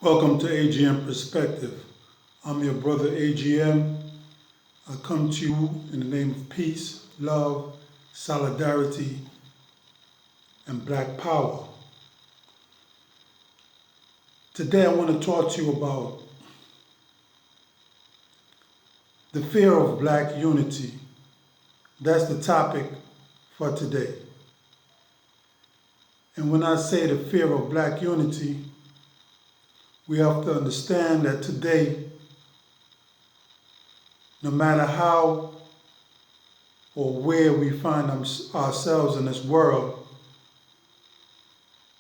Welcome to AGM Perspective. I'm your brother AGM. I come to you in the name of peace, love, solidarity, and black power. Today I want to talk to you about the fear of black unity. That's the topic for today. And when I say the fear of black unity, we have to understand that today, no matter how or where we find ourselves in this world,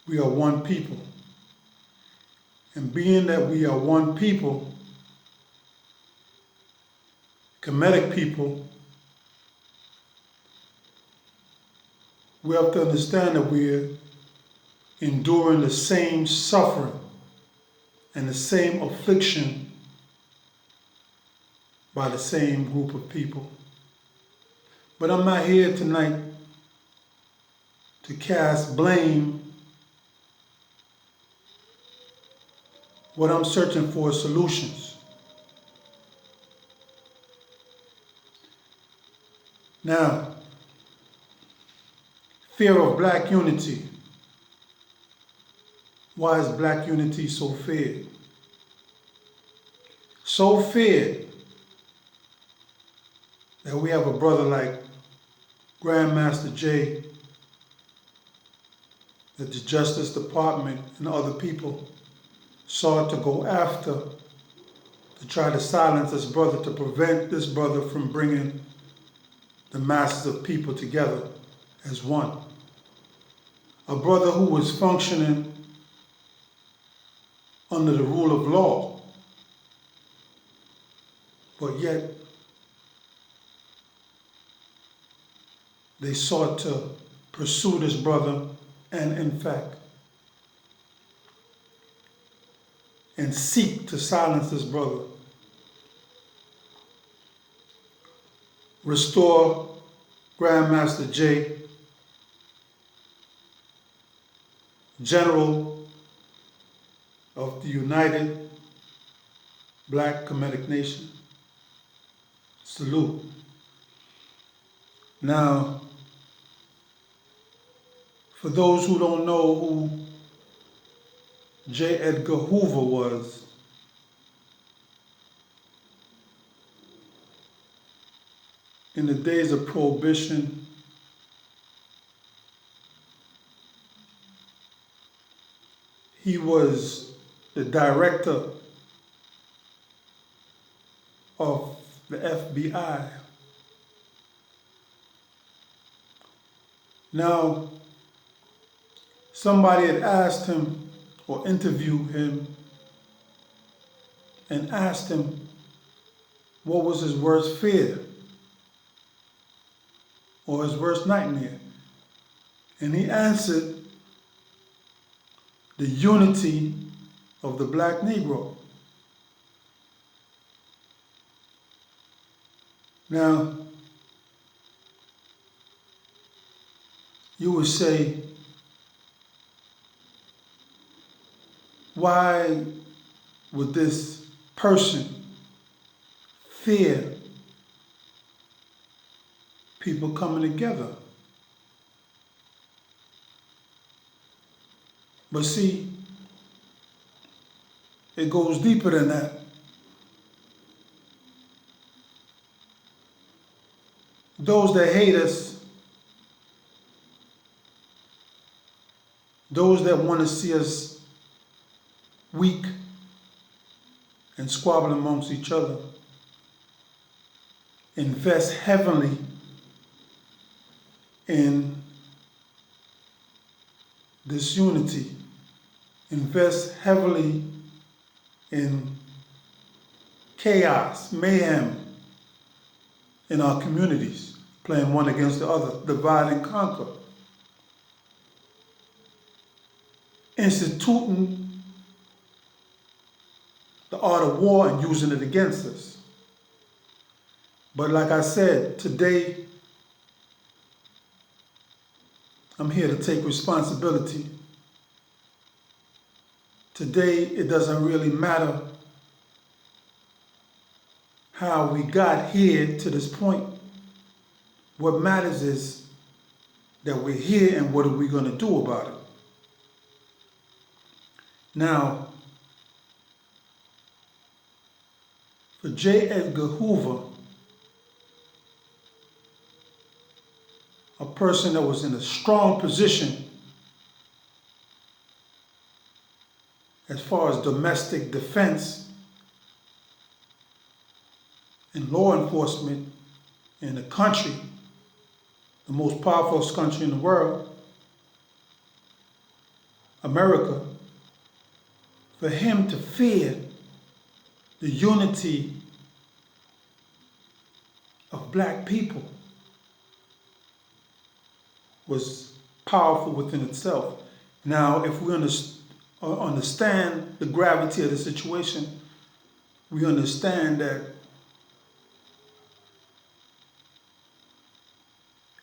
we are one people. And being that we are one people, Kemetic people, we have to understand that we're enduring the same suffering and the same affliction by the same group of people. But I'm not here tonight to cast blame. What I'm searching for is solutions. Now, fear of black unity. Why is black unity so feared? So feared that we have a brother like Grandmaster Jay, that the Justice Department and other people sought to go after to try to silence this brother, to prevent this brother from bringing the masses of people together as one. A brother who was functioning under the rule of law, but yet they sought to pursue this brother and seek to silence this brother. Restore Grandmaster Jay, General of the United Black Kemetic Nation. Salute. Now, for those who don't know who J. Edgar Hoover was, in the days of Prohibition, he was the director of the FBI. Now, somebody had asked him or interviewed him and asked him what was his worst fear or his worst nightmare. And he answered, the unity of the black Negro. Now, you would say, why would this person fear people coming together? But see, it goes deeper than that. Those that hate us, those that want to see us weak and squabble amongst each other, invest heavily in this unity, invest heavily in chaos, mayhem in our communities, playing one against the other, divide and conquer, instituting the art of war and using it against us. But like I said, today I'm here to take responsibility Today, it doesn't really matter how we got here to this point. What matters is that we're here and what are we going to do about it. Now, for J. Edgar Hoover, a person that was in a strong position as far as domestic defense and law enforcement in the country, the most powerful country in the world, America, for him to fear the unity of black people was powerful within itself. Now, if we understand the gravity of the situation, we understand that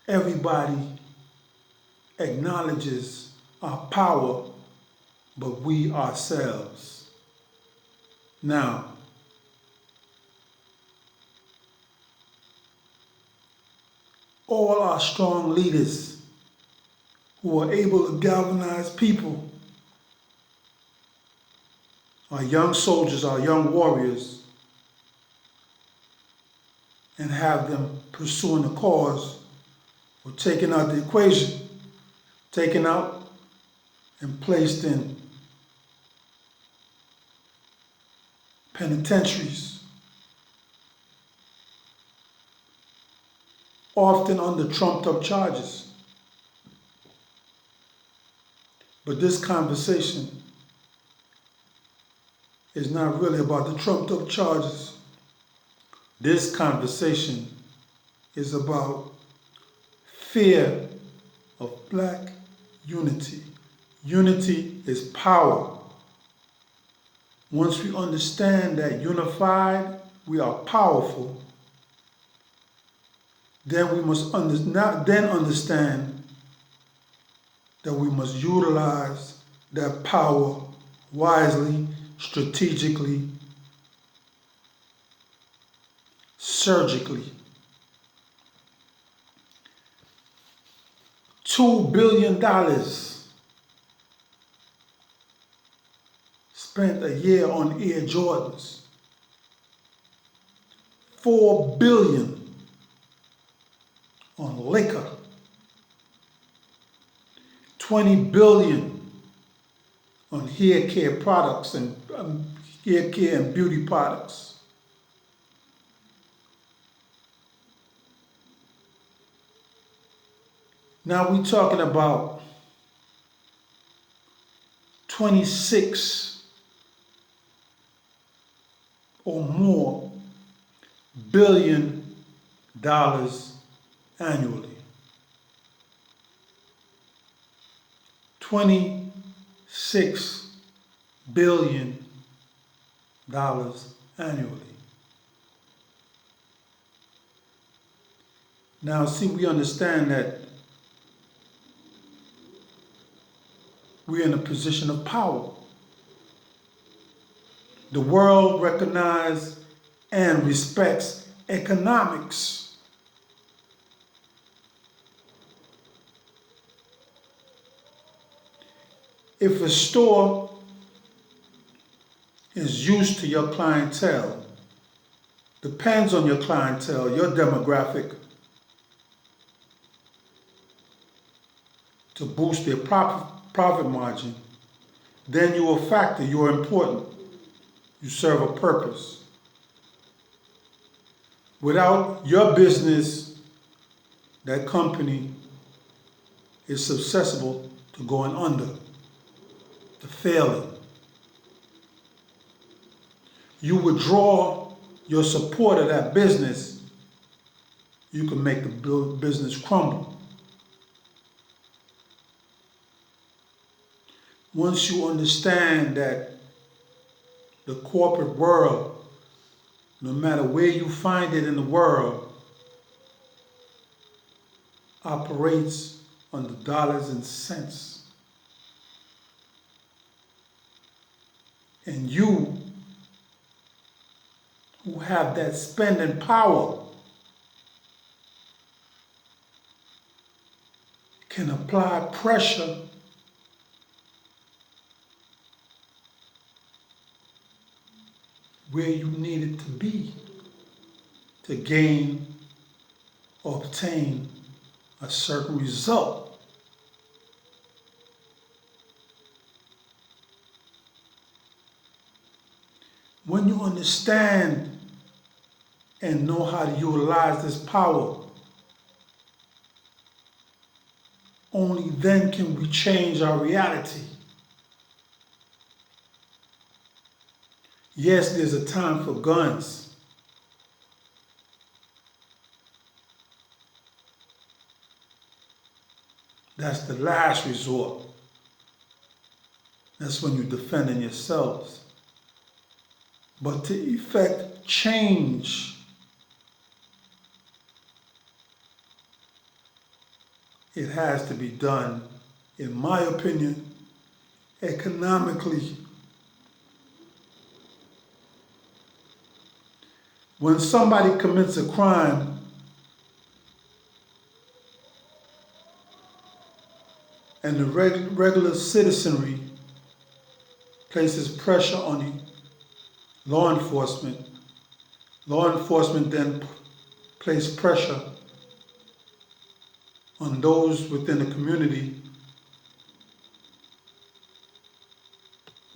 everybody acknowledges our power, but we ourselves. Now, all our strong leaders who are able to galvanize people, our young soldiers, our young warriors, and have them pursuing the cause, were taken out the equation, taken out and placed in penitentiaries, often under trumped up charges. But this conversation is not really about the trumped up charges. This conversation is about fear of black unity. Unity is power. Once we understand that unified we are powerful, then we must understand that we must utilize that power wisely, strategically, surgically. $2 billion spent a year on Air Jordans. $4 billion on liquor. $20 billion on hair care products and hair care and beauty products. Now we're talking about 26 or more billion dollars annually. $26 billion annually. Now, see, we understand that we're in a position of power. The world recognizes and respects economics. If a store is used to your clientele, depends on your clientele, your demographic, to boost their profit margin, then you're a factor, you're important. You serve a purpose. Without your business, that company is susceptible to going under, to failing. You withdraw your support of that business, you can make the business crumble. Once you understand that the corporate world, no matter where you find it in the world, operates on the dollars and cents. And you who have that spending power can apply pressure where you need it to be to gain or obtain a certain result. When you understand and know how to utilize this power, only then can we change our reality. Yes, there's a time for guns. That's the last resort. That's when you're defending yourselves. But to effect change, it has to be done, in my opinion, economically. When somebody commits a crime, and the regular citizenry places pressure on the law enforcement then place pressure on those within the community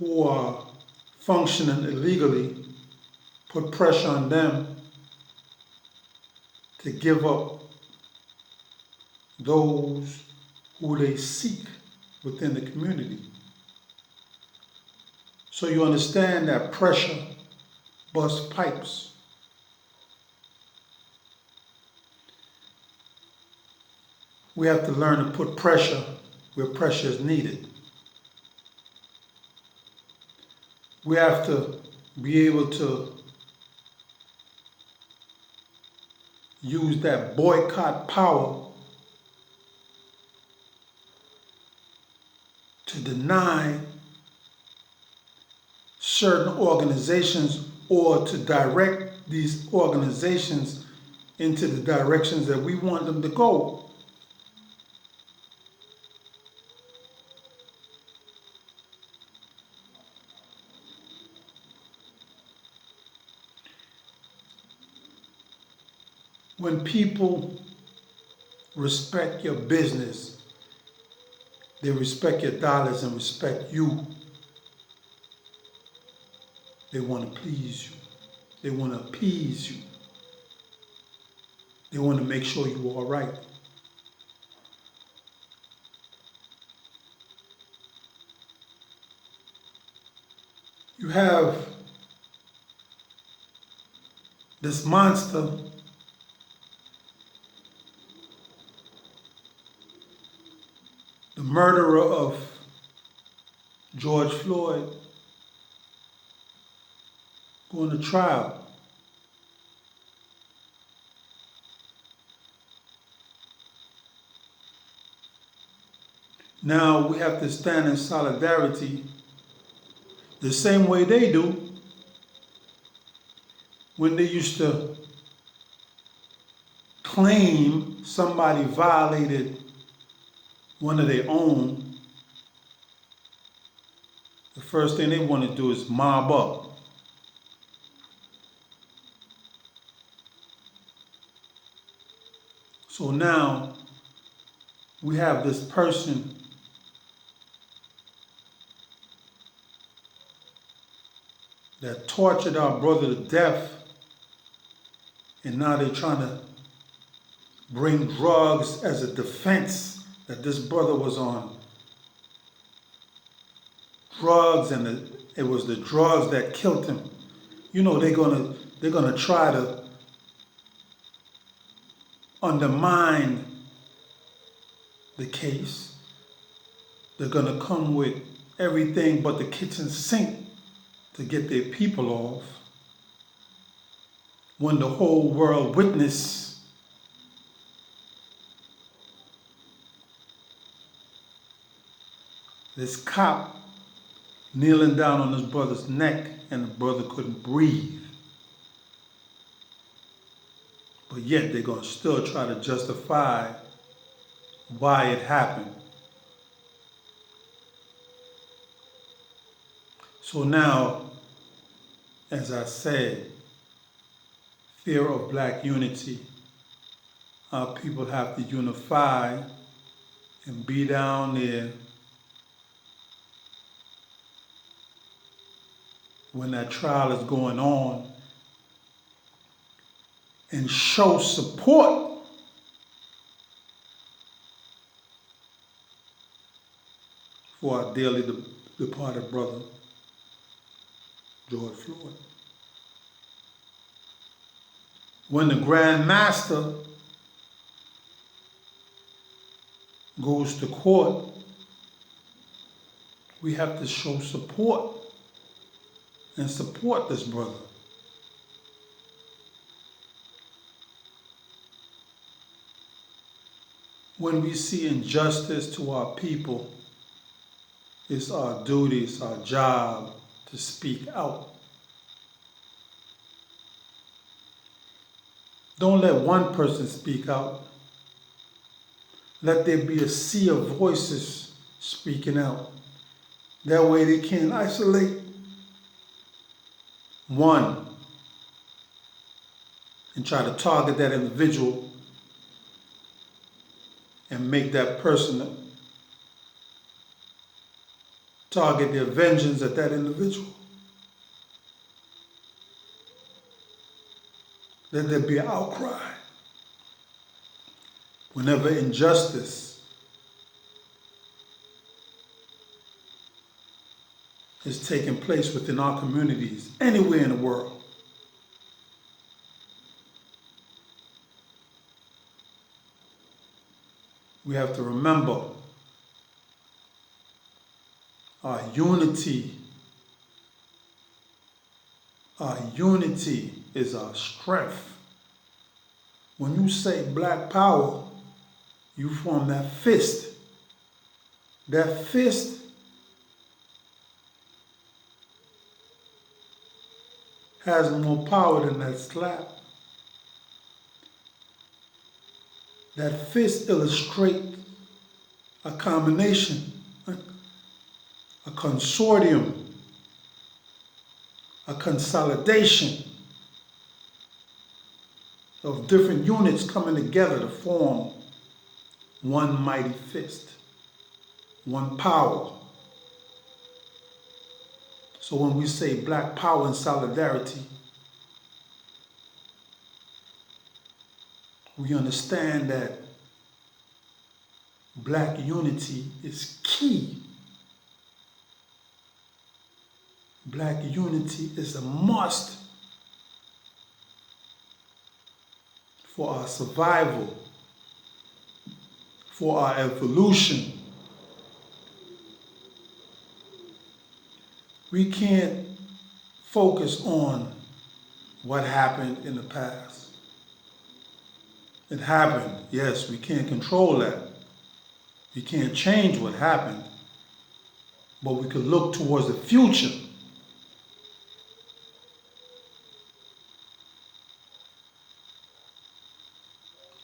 who are functioning illegally, put pressure on them to give up those who they seek within the community. So you understand that pressure busts pipes. We have to learn to put pressure where pressure is needed. We have to be able to use that boycott power to deny certain organizations or to direct these organizations into the directions that we want them to go. When people respect your business, they respect your dollars and respect you. They want to please you. They want to appease you. They want to make sure you're all right. You have this monster the murderer of George Floyd going to trial. Now we have to stand in solidarity the same way they do when they used to claim somebody violated one of their own. The first thing they want to do is mob up. So now we have this person that tortured our brother to death, and now they're trying to bring drugs as a defense that this brother was on drugs and it was the drugs that killed him. You know, they're gonna try to undermine the case. They're gonna come with everything but the kitchen sink to get their people off. When the whole world witnessed this cop kneeling down on his brother's neck, and the brother couldn't breathe. But yet they're going to still try to justify why it happened. So now, as I said, fear of black unity. Our people have to unify and be down there when that trial is going on and show support for our dearly departed brother, George Floyd. When the Grand Master goes to court, we have to show support and support this brother. When we see injustice to our people, it's our duty, it's our job to speak out. Don't let one person speak out. Let there be a sea of voices speaking out. That way they can't isolate one and try to target that individual and make that person target their vengeance at that individual. Let there be an outcry. Whenever injustice is taking place within our communities, anywhere in the world, we have to remember our unity. Our unity is our strength. When you say black power, you form that fist. That fist has more power than that slap. That fist illustrates a combination, a consortium, a consolidation of different units coming together to form one mighty fist, one power. So when we say black power and solidarity, we understand that black unity is key. Black unity is a must for our survival, for our evolution. We can't focus on what happened in the past. It happened, yes, we can't control that. We can't change what happened, but we could look towards the future.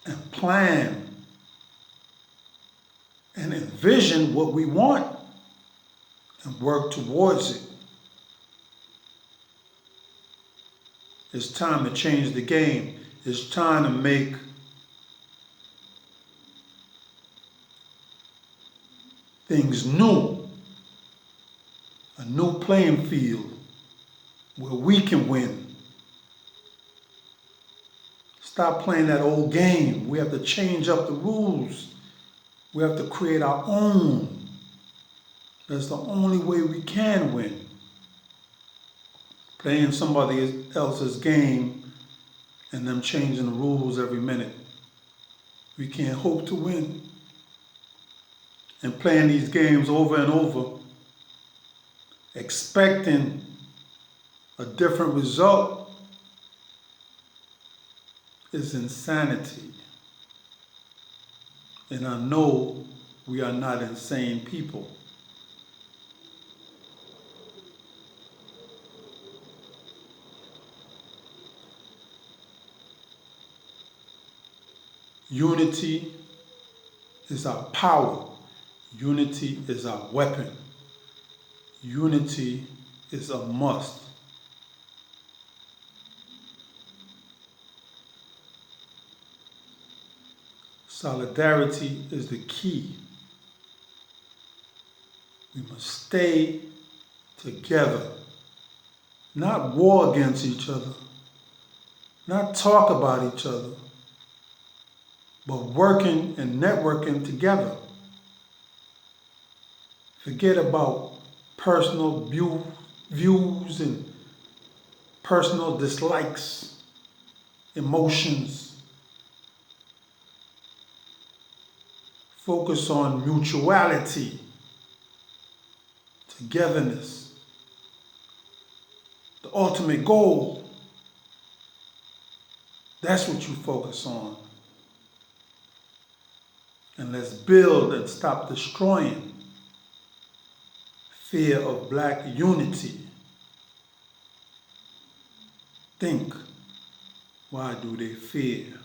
And plan and envision what we want and work towards it. It's time to change the game. It's time to make things new. A new playing field where we can win. Stop playing that old game. We have to change up the rules. We have to create our own. That's the only way we can win. Playing somebody else's game and them changing the rules every minute. We can't hope to win. And playing these games over and over, expecting a different result, is insanity. And I know we are not insane people. Unity is our power. Unity is our weapon. Unity is a must. Solidarity is the key. We must stay together, not war against each other, not talk about each other, but working and networking together. Forget about personal views and personal dislikes, emotions. Focus on mutuality, togetherness, the ultimate goal. That's what you focus on. And let's build and stop destroying fear of black unity. Think, why do they fear?